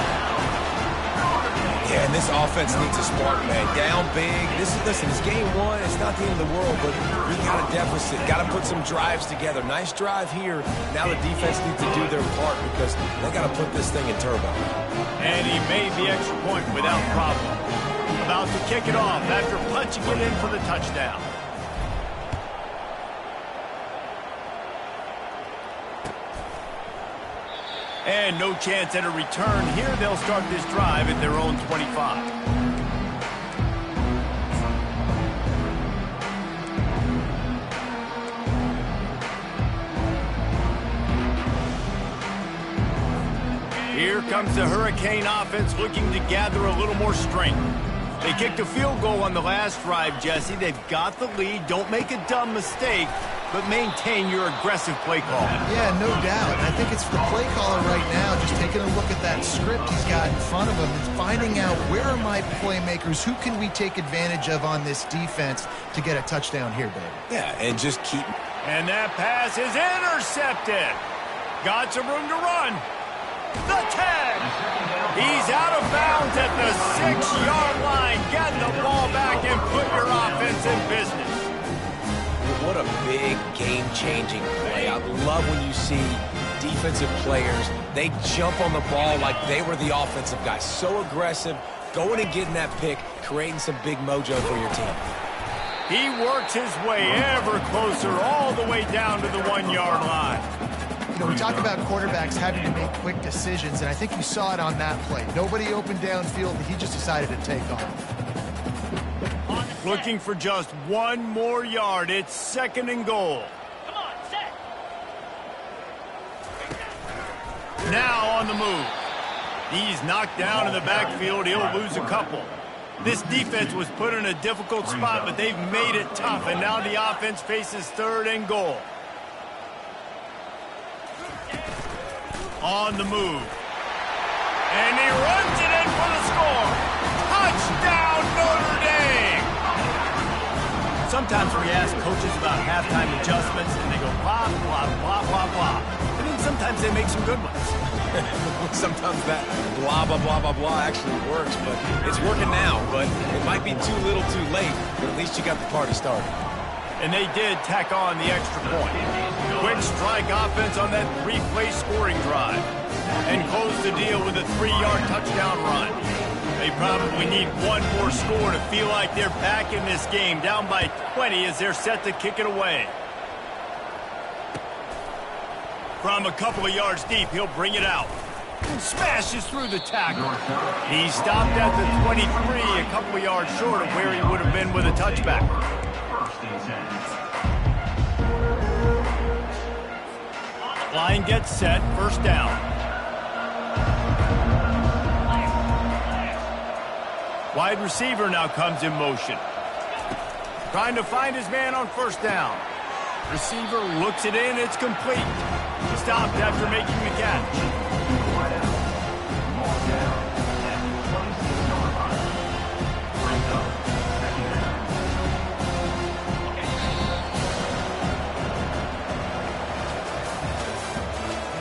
Yeah, and this offense needs a spark, man. Down big. Listen, it's game 1. It's not the end of the world, but we got a deficit. Got to put some drives together. Nice drive here. Now the defense needs to do their part because they got to put this thing in turbo. And he made the extra point without problem. About to kick it off after punching it in for the touchdown. And no chance at a return here. They'll start this drive at their own 25. Here comes the Hurricane offense looking to gather a little more strength. They kicked a field goal on the last drive, Jesse. They've got the lead. Don't make a dumb mistake, but maintain your aggressive play call. Yeah, no doubt. I think it's the play caller right now just taking a look at that script he's got in front of him and finding out where are my playmakers, who can we take advantage of on this defense to get a touchdown here, David. Yeah, and just keep... And that pass is intercepted. Got some room to run. The 10. He's out of bounds at the 6-yard line. Get the ball back and put your offense in business. What a big game-changing play. I love when you see defensive players, they jump on the ball like they were the offensive guys. So aggressive, going and getting that pick, creating some big mojo for your team. He works his way ever closer all the way down to the 1-yard line. You know, we talk about quarterbacks having to make quick decisions, and I think you saw it on that play. Nobody opened downfield. He just decided to take off. Looking for just 1 more yard. It's 2nd and goal. Come on, set. Now on the move. He's knocked down in the backfield. He'll lose a couple. This defense was put in a difficult spot, but they've made it tough, and now the offense faces 3rd and goal. On the move. And he runs it in for the score. Touchdown, Notre Dame! Sometimes we ask coaches about halftime adjustments, and they go blah, blah, blah, blah, blah. And then sometimes they make some good ones. Sometimes that blah, blah, blah, blah, blah actually works, but it's working now. But it might be too little too late, but at least you got the party started. And they did tack on the extra point. Quick strike offense on that 3-play scoring drive. And close the deal with a 3-yard touchdown run. They probably need 1 more score to feel like they're back in this game, down by 20 as they're set to kick it away. From a couple of yards deep, he'll bring it out. And smashes through the tackle. He stopped at the 23, a couple of yards short of where he would have been with a touchback. Line gets set, 1st down. Wide receiver now comes in motion. Trying to find his man on 1st down. Receiver looks it in, it's complete. Stopped after making the catch.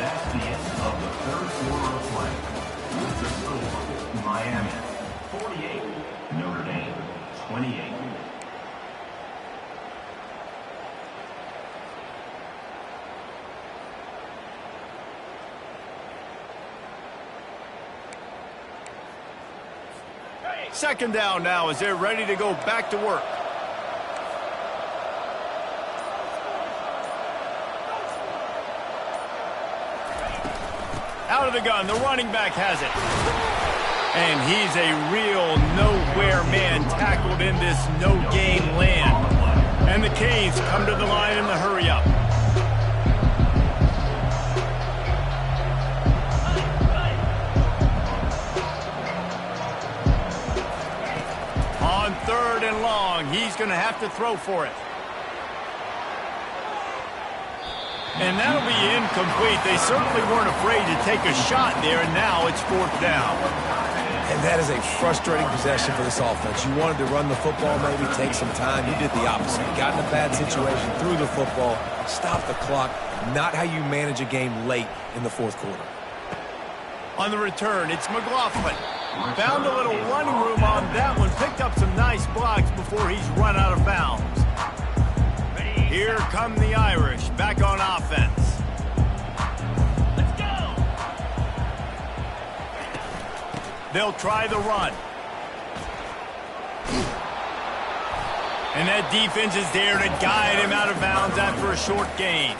That's the end of the 3rd quarter of play. With the score, Miami 48, Notre Dame 28. Second down now as they're ready to go back to work. Out of the gun, the running back has it. And he's a real nowhere man tackled in this no-game land. And the Canes come to the line in the hurry-up. On 3rd and long, he's going to have to throw for it. And that'll be incomplete. They certainly weren't afraid to take a shot there, and now it's 4th down. And that is a frustrating possession for this offense. You wanted to run the football, maybe take some time. You did the opposite. You got in a bad situation, threw the football, stopped the clock. Not how you manage a game late in the 4th quarter. On the return, it's McLaughlin. Found a little running room on that one. Picked up some nice blocks before he's run out of bounds. Here come the Irish, back on offense. Let's go! They'll try the run. And that defense is there to guide him out of bounds after a short gain.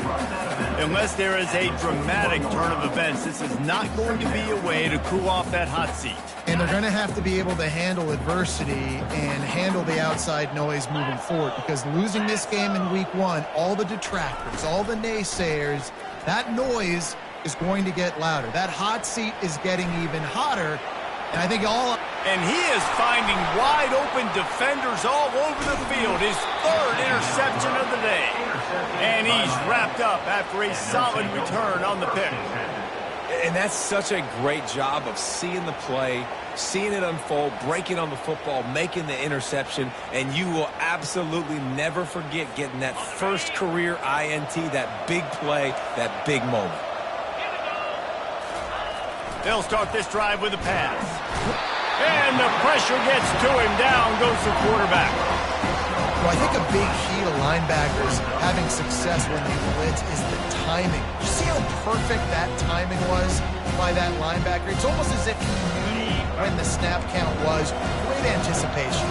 Unless there is a dramatic turn of events, this is not going to be a way to cool off that hot seat. And they're going to have to be able to handle adversity and handle the outside noise moving forward, because losing this game in week 1, all the detractors, all the naysayers, that noise is going to get louder. That hot seat is getting even hotter. And I think all... And he is finding wide open defenders all over the field. His 3rd interception of the day. And he's wrapped up after a solid return on the pick. And that's such a great job of seeing the play, seeing it unfold, breaking on the football, making the interception, and you will absolutely never forget getting that first career INT, that big play, that big moment. They'll start this drive with a pass. And the pressure gets to him. Down goes the quarterback. Well, I think a big key to linebackers having success when they blitz is the timing. You see how perfect that timing was by that linebacker? It's almost as if he knew when the snap count was. Great anticipation.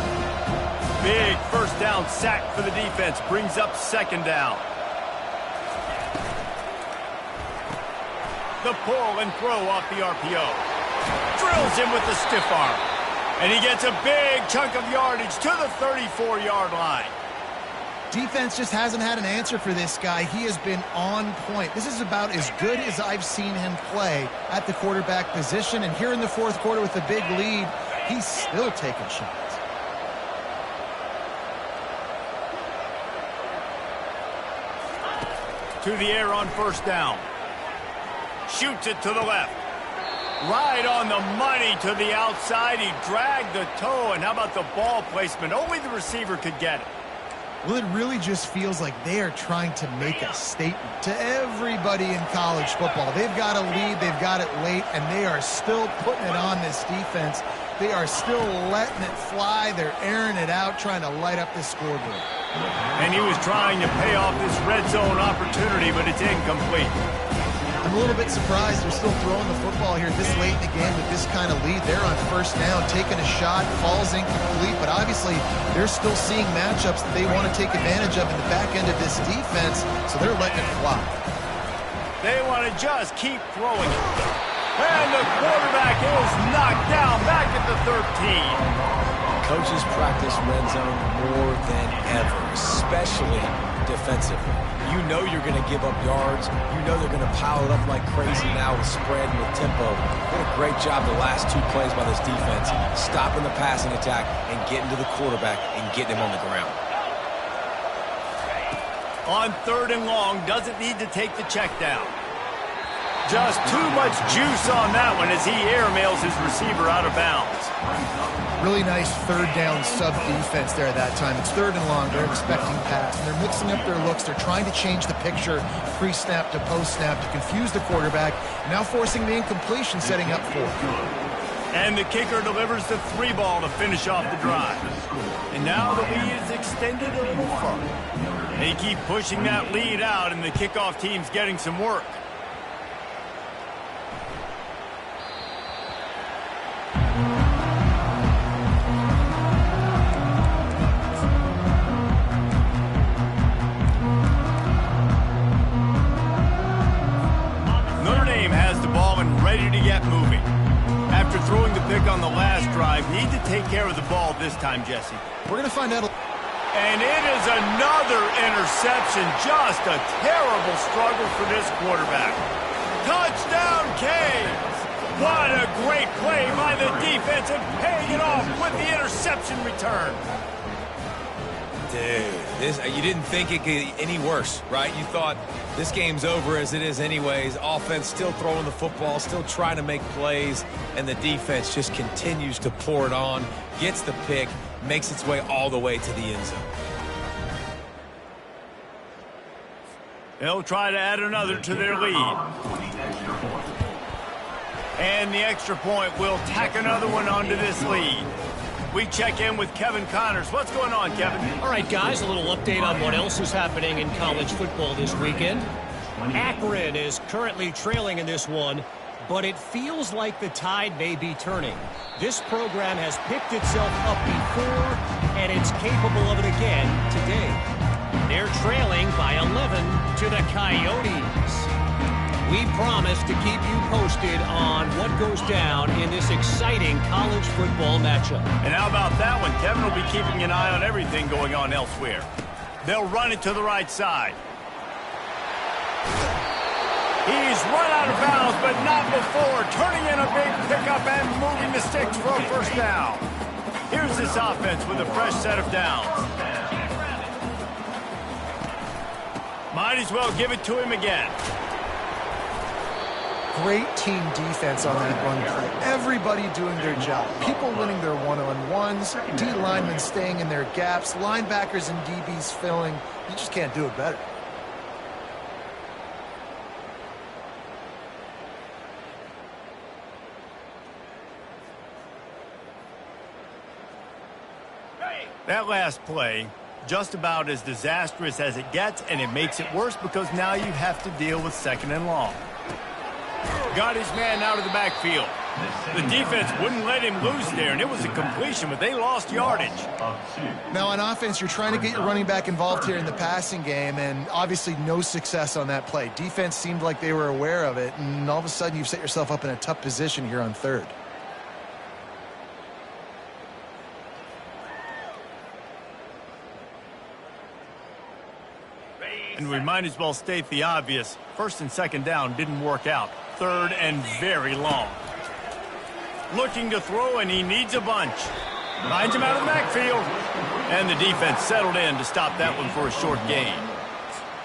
Big first down sack for the defense. Brings up 2nd down. The pull and throw off the RPO. Drills him with the stiff arm. And he gets a big chunk of yardage to the 34-yard line. Defense just hasn't had an answer for this guy. He has been on point. This is about as good as I've seen him play at the quarterback position. And here in the 4th quarter with a big lead, he's still taking shots. To the air on 1st down. Shoots it to the left. Right on the money to the outside. He dragged the toe. And how about the ball placement? Only the receiver could get it. Well, it really just feels like they are trying to make a statement to everybody in college football. They've got a lead, they've got it late, and they are still putting it on this defense. They are still letting it fly. They're airing it out, trying to light up this scoreboard. And he was trying to pay off this red zone opportunity, but it's incomplete. I'm a little bit surprised they're still throwing the football here this late in the game with this kind of lead. They're on 1st down, taking a shot, falls incomplete, but obviously they're still seeing matchups that they want to take advantage of in the back end of this defense, so they're letting it fly. They want to just keep throwing it. And the quarterback is knocked down back at the 13. Coaches practice red zone more than ever, especially defensively. You know you're going to give up yards. You know they're going to pile it up like crazy now with spread and with tempo. Did a great job the last 2 plays by this defense, stopping the passing attack and getting to the quarterback and getting him on the ground. On 3rd and long, doesn't need to take the check down. Just too much juice on that one as he airmails his receiver out of bounds. Really nice 3rd down sub defense there at that time. It's 3rd and long. They're expecting pass, and they're mixing up their looks. They're trying to change the picture pre-snap to post-snap to confuse the quarterback, now forcing the incompletion, setting up 4th. And the kicker delivers the 3-ball to finish off the drive. And now the lead is extended a little further. They keep pushing that lead out, and the kickoff team's getting some work. ready to get moving. After throwing the pick on the last drive, need to take care of the ball this time, Jesse. We're going to find out. And it is another interception. Just a terrible struggle for this quarterback. Touchdown, Canes! What a great play by the defense and paying it off with the interception return. Dude, you didn't think it could get any worse, right? You thought this game's over as it is anyways. Offense still throwing the football, still trying to make plays, and the defense just continues to pour it on, gets the pick, makes its way all the way to the end zone. They'll try to add another to their lead. And the extra point will tack another one onto this lead. We check in with Kevin Connors. What's going on, Kevin? All right, guys, a little update on what else is happening in college football this weekend. Akron is currently trailing in this one, but it feels like the tide may be turning. This program has picked itself up before, and it's capable of it again today. They're trailing by 11 to the Coyotes. We promise to keep you posted on what goes down in this exciting college football matchup. And how about that one? Kevin will be keeping an eye on everything going on elsewhere. They'll run it to the right side. He's run out of bounds, but not before. Turning in a big pickup and moving the sticks for a first down. Here's this offense with a fresh set of downs. Might as well give it to him again. Great team defense on that run play. Everybody doing their job. People winning their one-on-ones, D linemen staying in their gaps, linebackers and DBs filling. You just can't do it better. That last play, just about as disastrous as it gets, and it makes it worse because now you have to deal with second and long. Got his man out of the backfield. The defense wouldn't let him loose there, and it was a completion, but they lost yardage. Now on offense, you're trying to get your running back involved here in the passing game, and obviously no success on that play. Defense seemed like they were aware of it, and all of a sudden you've set yourself up in a tough position here on third. And we might as well state the obvious. First and second down didn't work out. Third and very long. Looking to throw, and he needs a bunch. Finds him out of the backfield. And the defense settled in to stop that one for a short gain.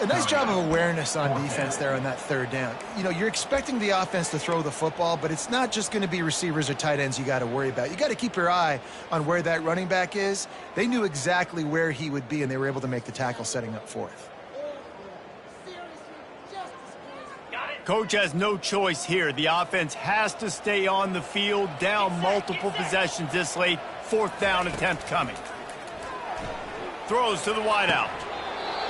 A nice job of awareness on defense there on that third down. You know, you're expecting the offense to throw the football, but it's not just going to be receivers or tight ends you got to worry about. You got to keep your eye on where that running back is. They knew exactly where he would be, and they were able to make the tackle setting up fourth. Coach has no choice here. The offense has to stay on the field, down multiple possessions this late. Fourth down attempt coming. Throws to the wideout.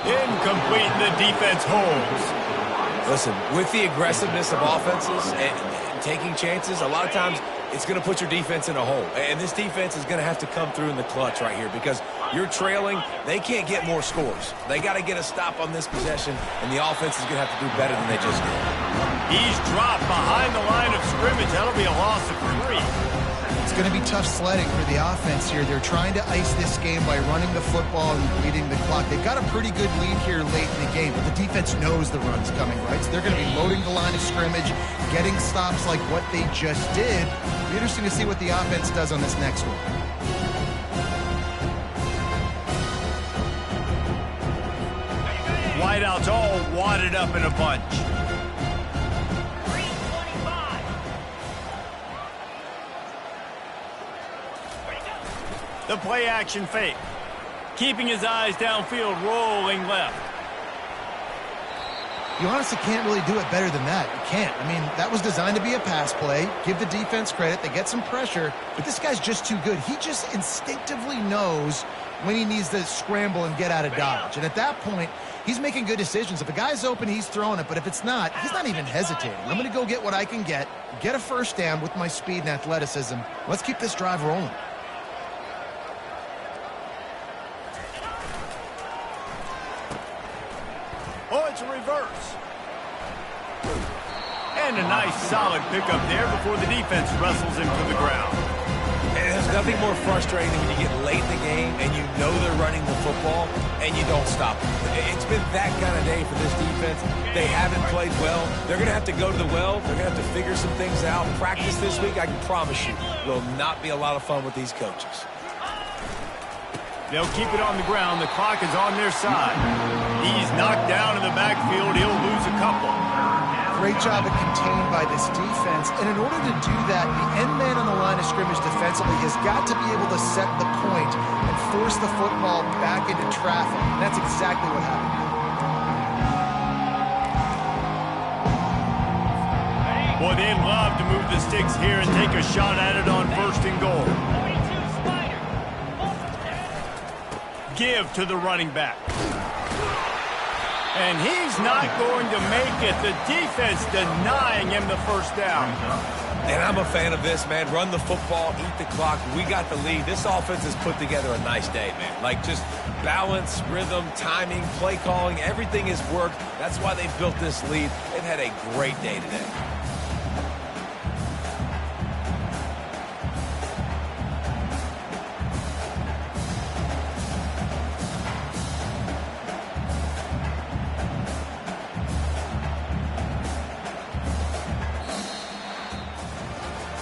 Incomplete, and the defense holds. Listen, with the aggressiveness of offenses and taking chances, a lot of times it's going to put your defense in a hole. And this defense is going to have to come through in the clutch right here because you're trailing. They can't get more scores. They got to get a stop on this possession, and the offense is going to have to do better than they just did. He's dropped behind the line of scrimmage. That'll be a loss of 3. It's going to be tough sledding for the offense here. They're trying to ice this game by running the football and bleeding the clock. They've got a pretty good lead here late in the game, but the defense knows the run's coming, right? So they're going to be loading the line of scrimmage, getting stops like what they just did. It'll be interesting to see what the offense does on this next one. Wideouts all wadded up in a bunch. The play action fake. Keeping his eyes downfield, rolling left. You honestly can't really do it better than that. You can't. I mean, that was designed to be a pass play. Give the defense credit. They get some pressure, but this guy's just too good. He just instinctively knows when he needs to scramble and get out of dodge. And at that point, he's making good decisions. If a guy's open, he's throwing it. But if it's not, he's not even hesitating. I'm going to go get what I can get a first down with my speed and athleticism. Let's keep this drive rolling. Oh, it's a reverse. And a nice Solid pickup there before the defense wrestles him to the ground. And there's nothing more frustrating than when you get late in the game and you know they're running the football and you don't stop them. It's been that kind of day for this defense. They haven't played well. They're going to have to go to the well. They're going to have to figure some things out. Practice this week, I can promise you, will not be a lot of fun with these coaches. They'll keep it on the ground. The clock is on their side. He's knocked down in the backfield. He'll lose a couple. Great job of contained by this defense. And in order to do that, the end man on the line of scrimmage defensively has got to be able to set the point and force the football back into traffic. And that's exactly what happened. Boy, they'd love to move the sticks here and take a shot at it on 1st and goal. Give to the running back. And he's not going to make it. The defense denying him the first down. And I'm a fan of this, man. Run the football, eat the clock. We got the lead. This offense has put together a nice day, man. Like just balance, rhythm, timing, play calling, everything has worked. That's why they built this lead. They've had a great day today.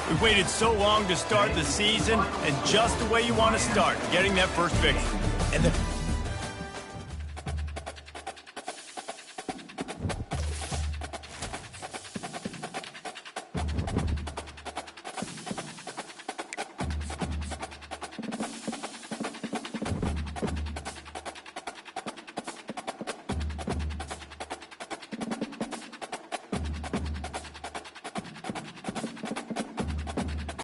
We waited so long to start the season, and just the way you want to start, getting that first victory. And the